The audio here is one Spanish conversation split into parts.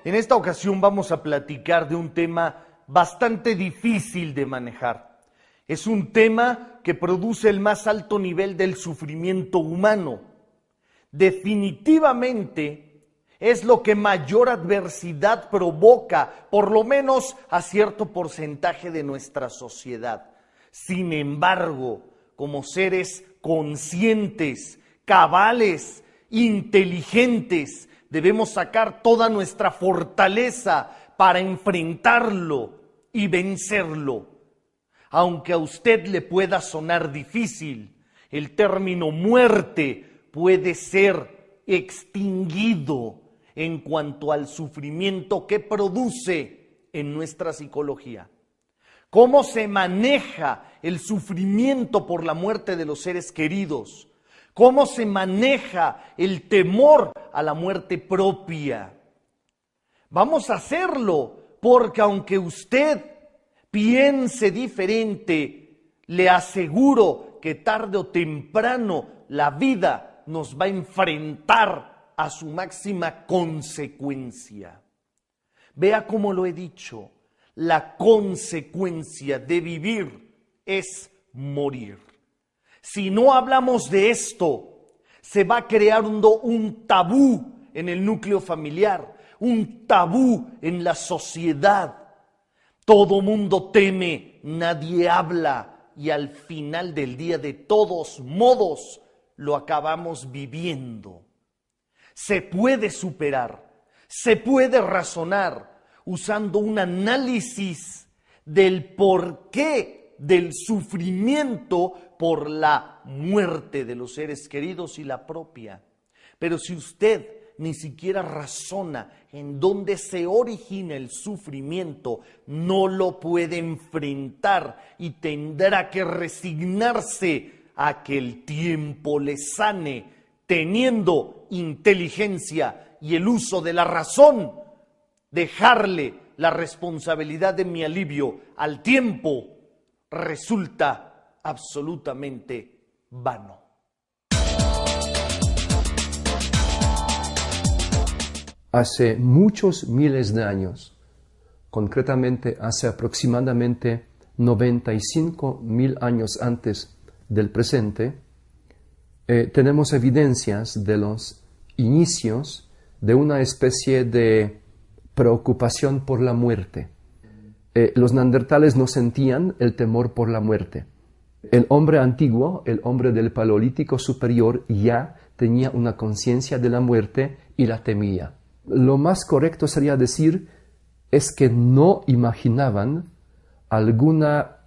En esta ocasión vamos a platicar de un tema bastante difícil de manejar. Es un tema que produce el más alto nivel del sufrimiento humano. Definitivamente es lo que mayor adversidad provoca, por lo menos a cierto porcentaje de nuestra sociedad. Sin embargo, como seres conscientes, cabales, inteligentes, debemos sacar toda nuestra fortaleza para enfrentarlo y vencerlo. Aunque a usted le pueda sonar difícil, el término muerte puede ser extinguido en cuanto al sufrimiento que produce en nuestra psicología. ¿Cómo se maneja el sufrimiento por la muerte de los seres queridos? ¿Cómo se maneja el temor a la muerte propia? Vamos a hacerlo, porque aunque usted piense diferente, le aseguro que tarde o temprano la vida nos va a enfrentar a su máxima consecuencia. Vea cómo lo he dicho, la consecuencia de vivir es morir. Si no hablamos de esto, se va creando un tabú en el núcleo familiar, un tabú en la sociedad. Todo mundo teme, nadie habla y al final del día, de todos modos, lo acabamos viviendo. Se puede superar, se puede razonar usando un análisis del porqué del sufrimiento por la muerte de los seres queridos y la propia. Pero si usted ni siquiera razona en dónde se origina el sufrimiento, no lo puede enfrentar y tendrá que resignarse a que el tiempo le sane, teniendo inteligencia y el uso de la razón. Dejarle la responsabilidad de mi alivio al tiempo resulta absolutamente vano. Hace muchos miles de años, concretamente hace aproximadamente 95.000 años antes del presente, tenemos evidencias de los inicios de una especie de preocupación por la muerte. Los neandertales no sentían el temor por la muerte. El hombre antiguo, el hombre del Paleolítico superior, ya tenía una conciencia de la muerte y la temía. Lo más correcto sería decir es que no imaginaban alguna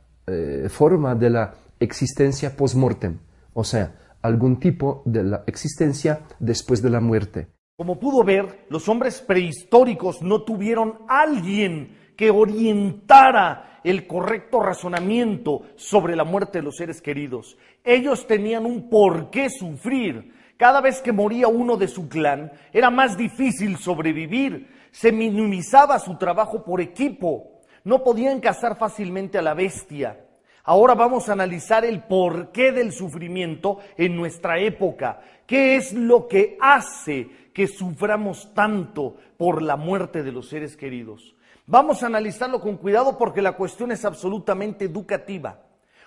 forma de la existencia post-mortem, o sea, algún tipo de la existencia después de la muerte. Como pudo ver, los hombres prehistóricos no tuvieron alguien que orientara el correcto razonamiento sobre la muerte de los seres queridos. Ellos tenían un por qué sufrir. Cada vez que moría uno de su clan, era más difícil sobrevivir. Se minimizaba su trabajo por equipo. No podían cazar fácilmente a la bestia. Ahora vamos a analizar el porqué del sufrimiento en nuestra época. ¿Qué es lo que hace que suframos tanto por la muerte de los seres queridos? Vamos a analizarlo con cuidado porque la cuestión es absolutamente educativa.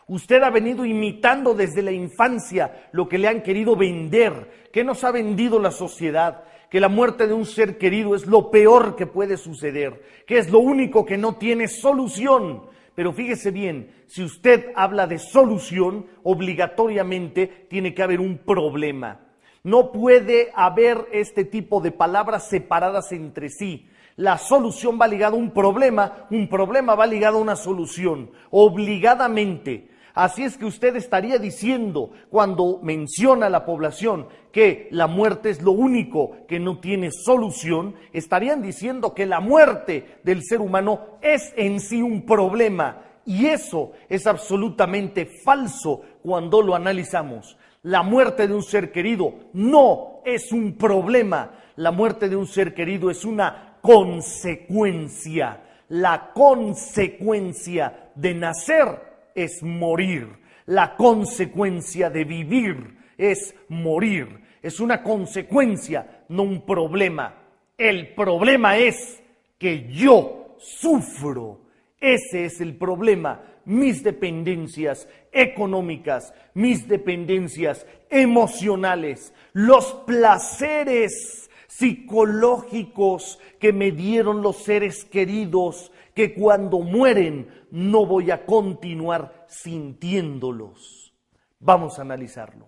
Usted ha venido imitando desde la infancia lo que le han querido vender. ¿Qué nos ha vendido la sociedad? Que la muerte de un ser querido es lo peor que puede suceder, que es lo único que no tiene solución. Pero fíjese bien, si usted habla de solución, obligatoriamente tiene que haber un problema. No puede haber este tipo de palabras separadas entre sí. La solución va ligada a un problema va ligado a una solución, obligadamente. Así es que usted estaría diciendo, cuando menciona a la población que la muerte es lo único que no tiene solución, estarían diciendo que la muerte del ser humano es en sí un problema. Y eso es absolutamente falso cuando lo analizamos. La muerte de un ser querido no es un problema. La muerte de un ser querido es una consecuencia. La consecuencia de nacer es morir. La consecuencia de vivir es morir. Es una consecuencia, no un problema. El problema es que yo sufro. Ese es el problema. Mis dependencias económicas, mis dependencias emocionales, los placeres psicológicos que me dieron los seres queridos, que cuando mueren no voy a continuar sintiéndolos. Vamos a analizarlo.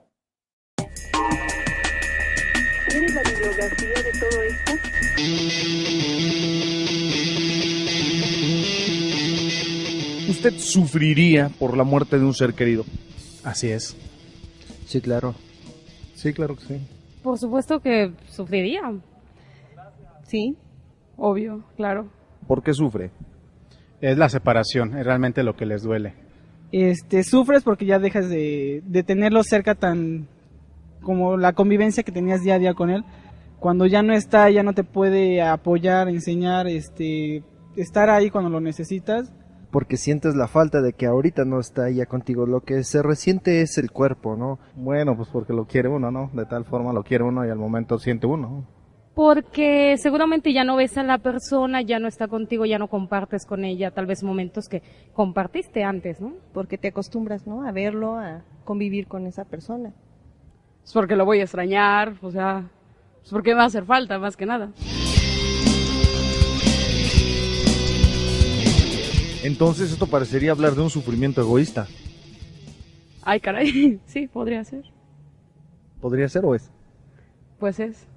¿Tienes la bibliografía de todo esto? ¿Usted sufriría por la muerte de un ser querido? Así es. Sí, claro. Sí, claro que sí. Por supuesto que sufriría. Sí, obvio, claro. ¿Por qué sufre? Es la separación, es realmente lo que les duele. Sufres porque ya dejas de tenerlo cerca, tan como la convivencia que tenías día a día con él. Cuando ya no está, ya no te puede apoyar, enseñar, estar ahí cuando lo necesitas. Porque sientes la falta de que ahorita no está ella contigo. Lo que se resiente es el cuerpo, ¿no? Bueno, pues porque lo quiere uno, ¿no? De tal forma lo quiere uno y al momento siente uno. Porque seguramente ya no ves a la persona, ya no está contigo, ya no compartes con ella, tal vez momentos que compartiste antes, ¿no? Porque te acostumbras, ¿no? A verlo, a convivir con esa persona. Es porque lo voy a extrañar, o sea, es porque me va a hacer falta, más que nada. Entonces esto parecería hablar de un sufrimiento egoísta. Ay, caray, sí, podría ser. ¿Podría ser o es? Pues es.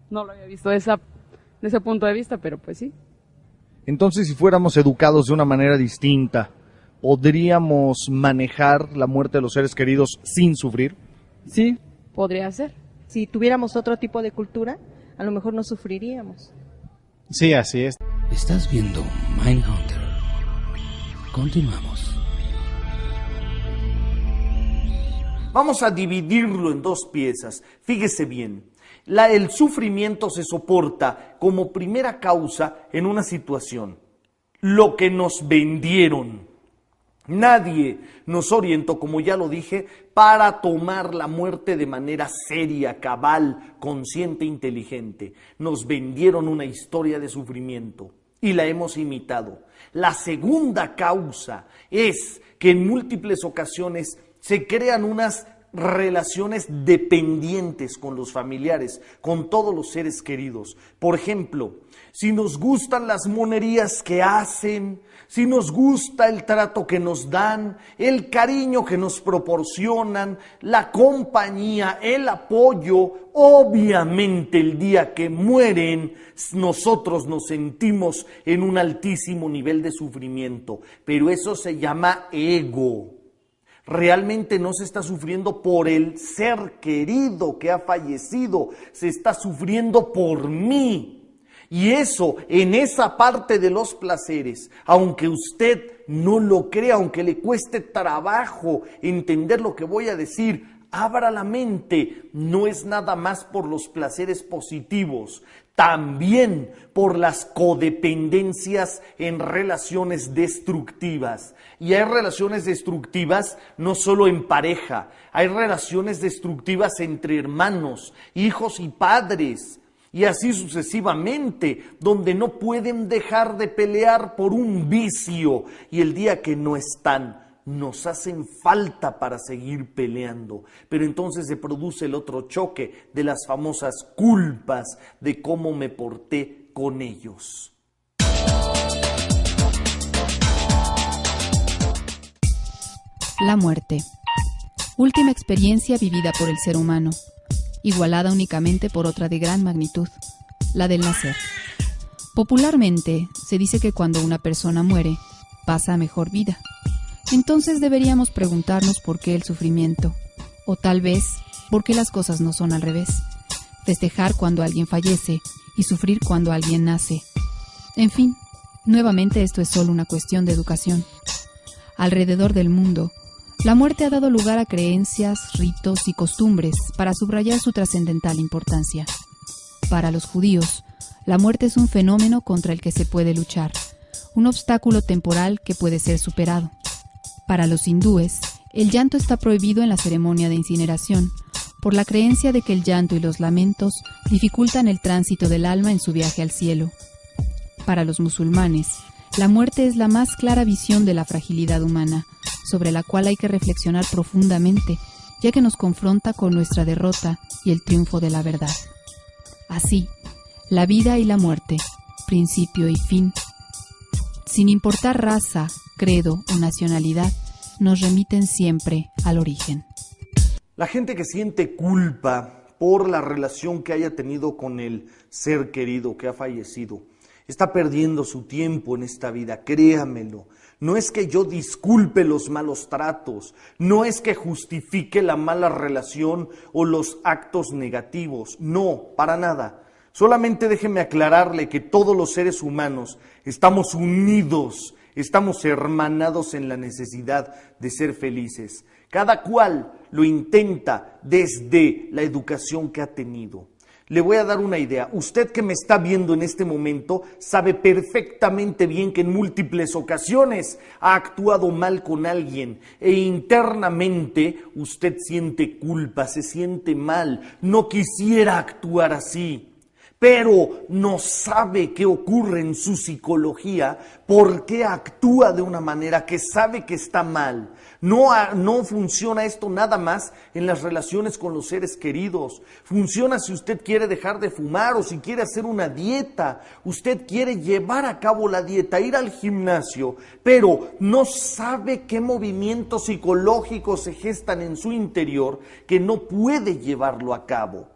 No lo había visto de ese punto de vista, pero pues sí. Entonces, si fuéramos educados de una manera distinta, ¿podríamos manejar la muerte de los seres queridos sin sufrir? Sí. Podría ser. Si tuviéramos otro tipo de cultura, a lo mejor no sufriríamos. Sí, así es. Estás viendo Mindhunter. Continuamos. Vamos a dividirlo en dos piezas. Fíjese bien. El sufrimiento se soporta como primera causa en una situación. Lo que nos vendieron. Nadie nos orientó, como ya lo dije, para tomar la muerte de manera seria, cabal, consciente, inteligente. Nos vendieron una historia de sufrimiento y la hemos imitado. La segunda causa es que en múltiples ocasiones se crean unas relaciones dependientes con los familiares, con todos los seres queridos. Por ejemplo, si nos gustan las monerías que hacen, si nos gusta el trato que nos dan, el cariño que nos proporcionan, la compañía, el apoyo, obviamente el día que mueren, nosotros nos sentimos en un altísimo nivel de sufrimiento, pero eso se llama ego. Realmente no se está sufriendo por el ser querido que ha fallecido, se está sufriendo por mí. Y eso, en esa parte de los placeres, aunque usted no lo crea, aunque le cueste trabajo entender lo que voy a decir, abra la mente, no es nada más por los placeres positivos, también por las codependencias en relaciones destructivas. Y hay relaciones destructivas no solo en pareja, hay relaciones destructivas entre hermanos, hijos y padres, y así sucesivamente, donde no pueden dejar de pelear por un vicio, y el día que no están, nos hacen falta para seguir peleando. Pero entonces se produce el otro choque de las famosas culpas de cómo me porté con ellos. La muerte. Última experiencia vivida por el ser humano, igualada únicamente por otra de gran magnitud, la del nacer. Popularmente se dice que cuando una persona muere, pasa a mejor vida. Entonces deberíamos preguntarnos por qué el sufrimiento, o tal vez por qué las cosas no son al revés. Festejar cuando alguien fallece y sufrir cuando alguien nace. En fin, nuevamente esto es solo una cuestión de educación. Alrededor del mundo, la muerte ha dado lugar a creencias, ritos y costumbres para subrayar su trascendental importancia. Para los judíos, la muerte es un fenómeno contra el que se puede luchar, un obstáculo temporal que puede ser superado. Para los hindúes, el llanto está prohibido en la ceremonia de incineración, por la creencia de que el llanto y los lamentos dificultan el tránsito del alma en su viaje al cielo. Para los musulmanes, la muerte es la más clara visión de la fragilidad humana, sobre la cual hay que reflexionar profundamente, ya que nos confronta con nuestra derrota y el triunfo de la verdad. Así, la vida y la muerte, principio y fin, sin importar raza, credo o nacionalidad, nos remiten siempre al origen. La gente que siente culpa por la relación que haya tenido con el ser querido que ha fallecido, está perdiendo su tiempo en esta vida, créamelo. No es que yo disculpe los malos tratos, no es que justifique la mala relación o los actos negativos, no, para nada. Solamente déjeme aclararle que todos los seres humanos estamos unidos, estamos hermanados en la necesidad de ser felices. Cada cual lo intenta desde la educación que ha tenido. Le voy a dar una idea. Usted que me está viendo en este momento sabe perfectamente bien que en múltiples ocasiones ha actuado mal con alguien e internamente usted siente culpa, se siente mal, no quisiera actuar así. Pero no sabe qué ocurre en su psicología, por qué actúa de una manera que sabe que está mal. No funciona esto nada más en las relaciones con los seres queridos. Funciona si usted quiere dejar de fumar o si quiere hacer una dieta. Usted quiere llevar a cabo la dieta, ir al gimnasio, pero no sabe qué movimientos psicológicos se gestan en su interior que no puede llevarlo a cabo.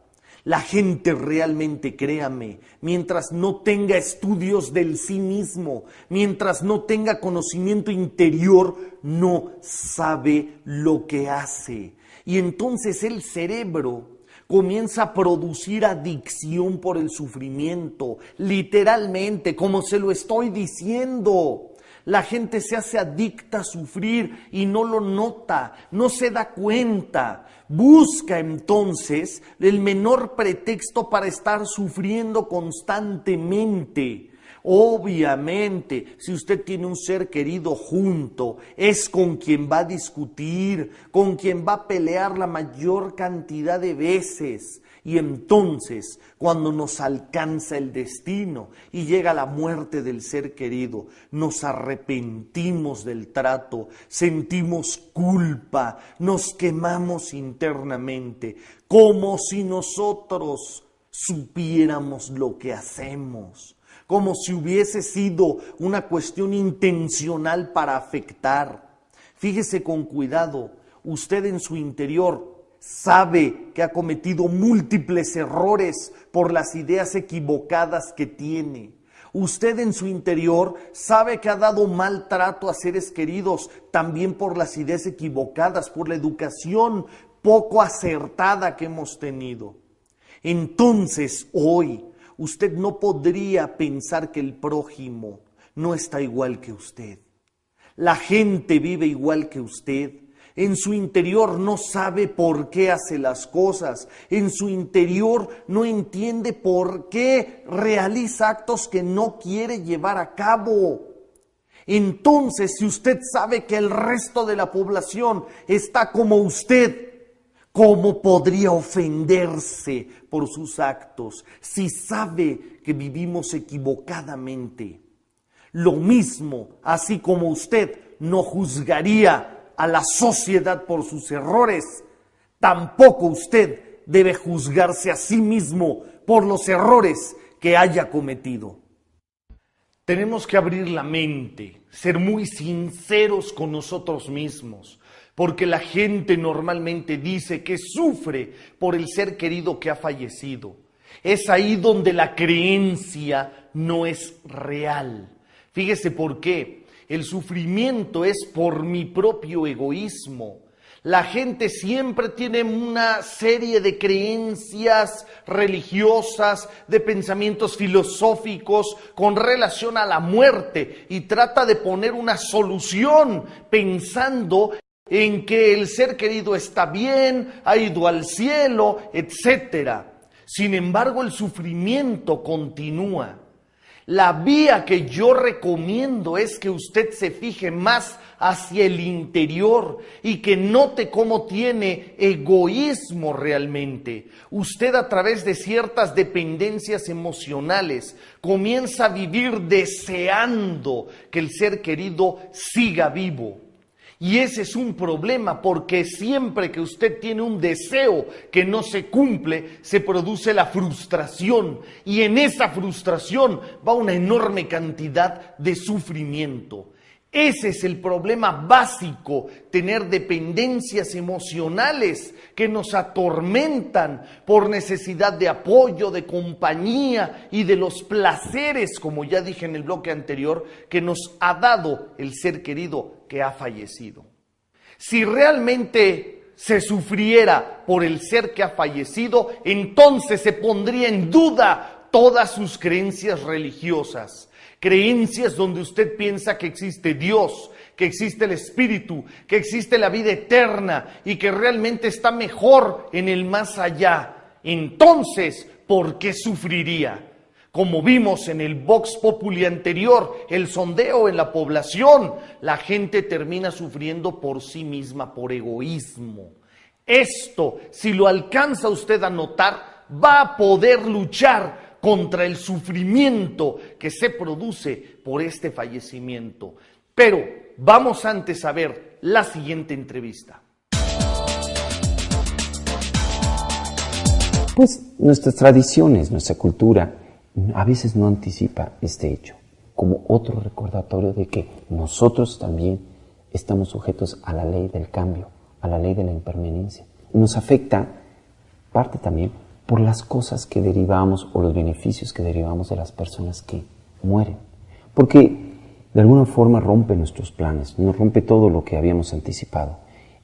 La gente realmente, créame, mientras no tenga estudios del sí mismo, mientras no tenga conocimiento interior, no sabe lo que hace. Y entonces el cerebro comienza a producir adicción por el sufrimiento, literalmente, como se lo estoy diciendo. La gente se hace adicta a sufrir y no lo nota, no se da cuenta. Busca entonces el menor pretexto para estar sufriendo constantemente. Obviamente, si usted tiene un ser querido junto, es con quien va a discutir, con quien va a pelear la mayor cantidad de veces. Y entonces, cuando nos alcanza el destino y llega la muerte del ser querido, nos arrepentimos del trato, sentimos culpa, nos quemamos internamente, como si nosotros supiéramos lo que hacemos, como si hubiese sido una cuestión intencional para afectar. Fíjese con cuidado, usted en su interior sabe que ha cometido múltiples errores por las ideas equivocadas que tiene. Usted en su interior sabe que ha dado mal trato a seres queridos también por las ideas equivocadas, por la educación poco acertada que hemos tenido. Entonces, hoy, usted no podría pensar que el prójimo no está igual que usted. La gente vive igual que usted. En su interior no sabe por qué hace las cosas. En su interior no entiende por qué realiza actos que no quiere llevar a cabo. Entonces, si usted sabe que el resto de la población está como usted, ¿cómo podría ofenderse por sus actos si sabe que vivimos equivocadamente? Lo mismo, así como usted no juzgaría a la sociedad por sus errores, tampoco usted debe juzgarse a sí mismo por los errores que haya cometido. Tenemos que abrir la mente, ser muy sinceros con nosotros mismos, porque la gente normalmente dice que sufre por el ser querido que ha fallecido. Es ahí donde la creencia no es real. Fíjese por qué. El sufrimiento es por mi propio egoísmo. La gente siempre tiene una serie de creencias religiosas, de pensamientos filosóficos con relación a la muerte y trata de poner una solución pensando en que el ser querido está bien, ha ido al cielo, etc. Sin embargo, el sufrimiento continúa. La vía que yo recomiendo es que usted se fije más hacia el interior y que note cómo tiene egoísmo realmente. Usted, a través de ciertas dependencias emocionales, comienza a vivir deseando que el ser querido siga vivo. Y ese es un problema, porque siempre que usted tiene un deseo que no se cumple, se produce la frustración. Y en esa frustración va una enorme cantidad de sufrimiento. Ese es el problema básico, tener dependencias emocionales que nos atormentan por necesidad de apoyo, de compañía y de los placeres, como ya dije en el bloque anterior, que nos ha dado el ser querido que ha fallecido. Si realmente se sufriera por el ser que ha fallecido, entonces se pondría en duda todas sus creencias religiosas. Creencias donde usted piensa que existe Dios, que existe el Espíritu, que existe la vida eterna y que realmente está mejor en el más allá. Entonces, ¿por qué sufriría? Como vimos en el Vox Populi anterior, el sondeo en la población, la gente termina sufriendo por sí misma, por egoísmo. Esto, si lo alcanza usted a notar, va a poder luchar contra el sufrimiento que se produce por este fallecimiento. Pero vamos antes a ver la siguiente entrevista. Pues nuestras tradiciones, nuestra cultura, a veces no anticipa este hecho, como otro recordatorio de que nosotros también estamos sujetos a la ley del cambio, a la ley de la impermanencia. Nos afecta parte también por las cosas que derivamos o los beneficios que derivamos de las personas que mueren. Porque de alguna forma rompe nuestros planes, nos rompe todo lo que habíamos anticipado.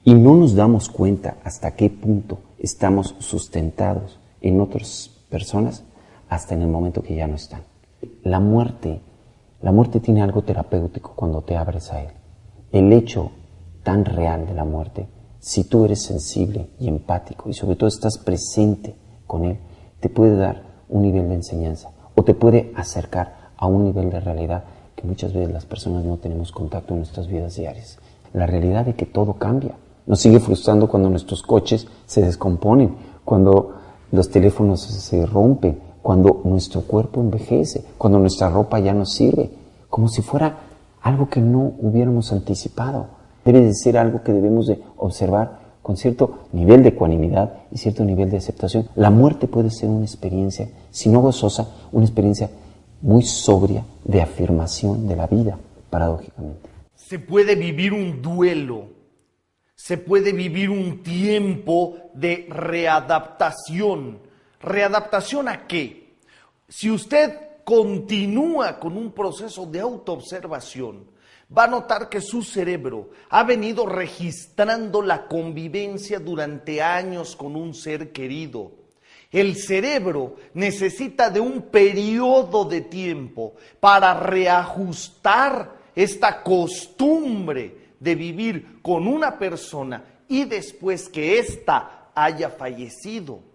Y no nos damos cuenta hasta qué punto estamos sustentados en otras personas hasta en el momento que ya no están. La muerte tiene algo terapéutico cuando te abres a él. El hecho tan real de la muerte, si tú eres sensible y empático y sobre todo estás presente con él, te puede dar un nivel de enseñanza o te puede acercar a un nivel de realidad que muchas veces las personas no tenemos contacto en nuestras vidas diarias. La realidad de que todo cambia. Nos sigue frustrando cuando nuestros coches se descomponen, cuando los teléfonos se rompen, cuando nuestro cuerpo envejece, cuando nuestra ropa ya no sirve, como si fuera algo que no hubiéramos anticipado. Debe de ser algo que debemos de observar con cierto nivel de ecuanimidad y cierto nivel de aceptación. La muerte puede ser una experiencia, si no gozosa, una experiencia muy sobria de afirmación de la vida, paradójicamente. Se puede vivir un duelo, se puede vivir un tiempo de readaptación. ¿Readaptación a qué? Si usted continúa con un proceso de autoobservación, va a notar que su cerebro ha venido registrando la convivencia durante años con un ser querido. El cerebro necesita de un periodo de tiempo para reajustar esta costumbre de vivir con una persona y después que ésta haya fallecido.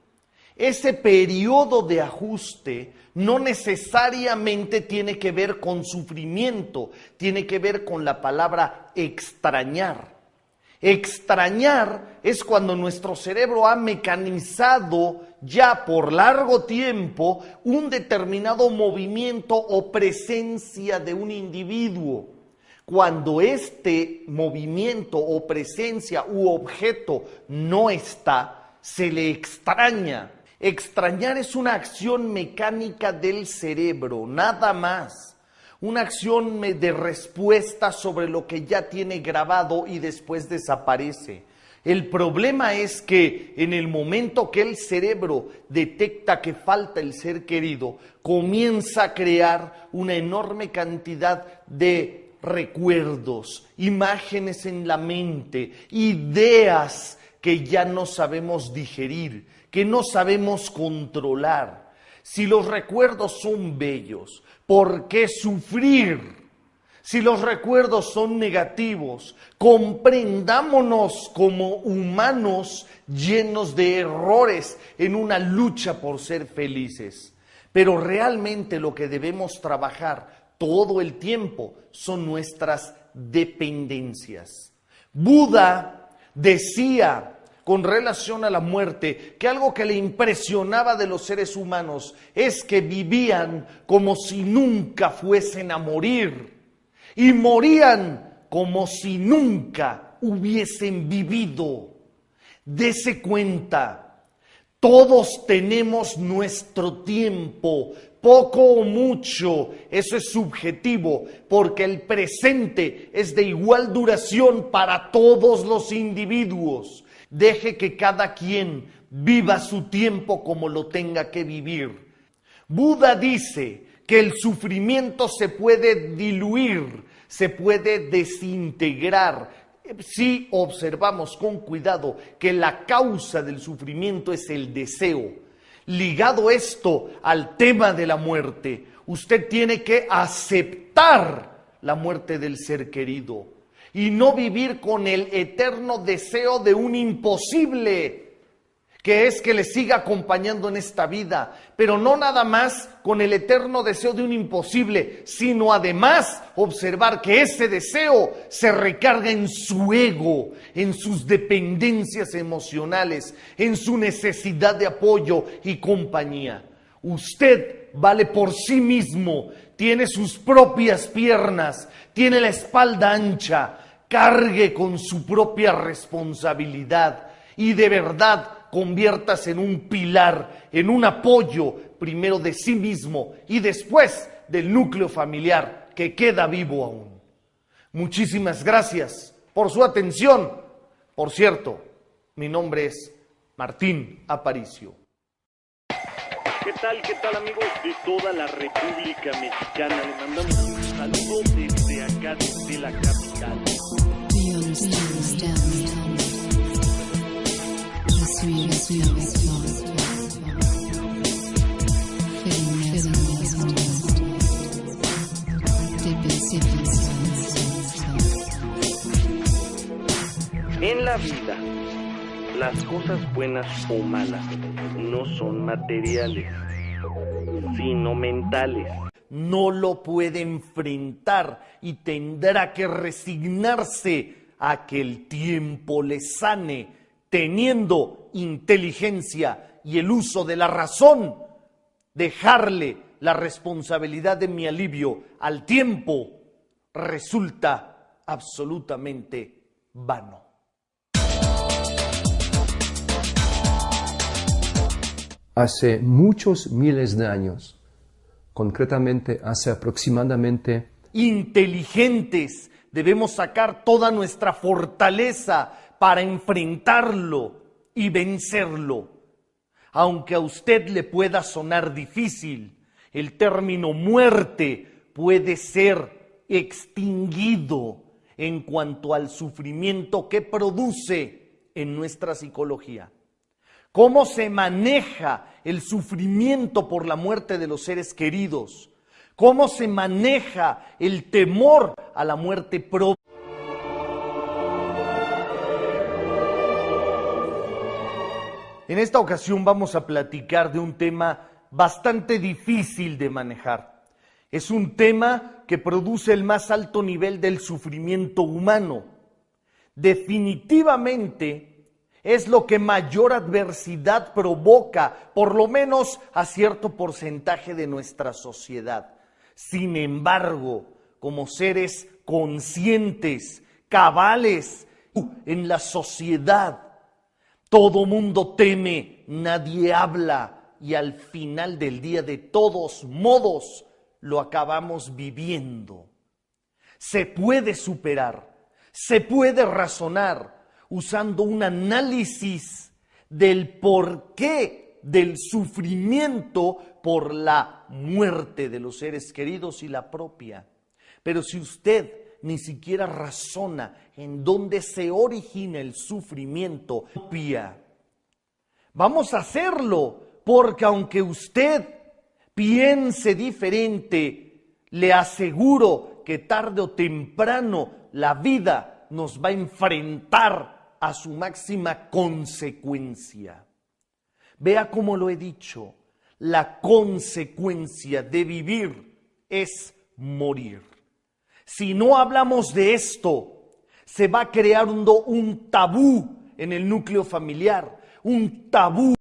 Ese periodo de ajuste no necesariamente tiene que ver con sufrimiento, tiene que ver con la palabra extrañar. Extrañar es cuando nuestro cerebro ha mecanizado ya por largo tiempo un determinado movimiento o presencia de un individuo. Cuando este movimiento o presencia u objeto no está, se le extraña. Extrañar es una acción mecánica del cerebro, nada más. Una acción de respuesta sobre lo que ya tiene grabado y después desaparece. El problema es que en el momento que el cerebro detecta que falta el ser querido, comienza a crear una enorme cantidad de recuerdos, imágenes en la mente, ideas que ya no sabemos digerir, que no sabemos controlar. Si los recuerdos son bellos, ¿por qué sufrir? Si los recuerdos son negativos, comprendámonos como humanos llenos de errores en una lucha por ser felices. Pero realmente lo que debemos trabajar todo el tiempo son nuestras dependencias. Buda decía con relación a la muerte que algo que le impresionaba de los seres humanos es que vivían como si nunca fuesen a morir y morían como si nunca hubiesen vivido. Dese cuenta, todos tenemos nuestro tiempo, poco o mucho, eso es subjetivo, porque el presente es de igual duración para todos los individuos. Deje que cada quien viva su tiempo como lo tenga que vivir. Buda dice que el sufrimiento se puede diluir, se puede desintegrar, si observamos con cuidado que la causa del sufrimiento es el deseo. Ligado esto al tema de la muerte, usted tiene que aceptar la muerte del ser querido y no vivir con el eterno deseo de un imposible, que es que le siga acompañando en esta vida, pero no nada más con el eterno deseo de un imposible, sino además observar que ese deseo se recarga en su ego, en sus dependencias emocionales, en su necesidad de apoyo y compañía. Usted vale por sí mismo, tiene sus propias piernas, tiene la espalda ancha, cargue con su propia responsabilidad y de verdad conviértase en un pilar, en un apoyo, primero de sí mismo y después del núcleo familiar que queda vivo aún. Muchísimas gracias por su atención. Por cierto, mi nombre es Martín Aparicio. ¿Qué tal amigos de toda la República Mexicana? Les mandamos un saludo desde acá, desde la capital. En la vida, las cosas buenas o malas no son materiales, sino mentales. No lo puede enfrentar y tendrá que resignarse a que el tiempo le sane, teniendo inteligencia y el uso de la razón. Dejarle la responsabilidad de mi alivio al tiempo resulta absolutamente vano. Hace muchos miles de años, concretamente hace aproximadamente... Inteligentes, debemos sacar toda nuestra fortaleza para enfrentarlo y vencerlo. Aunque a usted le pueda sonar difícil, el término muerte puede ser extinguido en cuanto al sufrimiento que produce en nuestra psicología. ¿Cómo se maneja el sufrimiento por la muerte de los seres queridos? ¿Cómo se maneja el temor a la muerte propia? En esta ocasión vamos a platicar de un tema bastante difícil de manejar. Es un tema que produce el más alto nivel del sufrimiento humano. Definitivamente es lo que mayor adversidad provoca, por lo menos a cierto porcentaje de nuestra sociedad. Sin embargo, como seres conscientes, cabales en la sociedad, todo mundo teme, nadie habla y al final del día, de todos modos, lo acabamos viviendo. Se puede superar, se puede razonar usando un análisis del porqué del sufrimiento por la muerte de los seres queridos y la propia. Pero si usted ni siquiera razona en dónde se origina el sufrimiento, vamos a hacerlo, porque aunque usted piense diferente, le aseguro que tarde o temprano la vida nos va a enfrentar a su máxima consecuencia. Vea cómo lo he dicho, La consecuencia de vivir es morir. Si no hablamos de esto, se va creando un tabú en el núcleo familiar, un tabú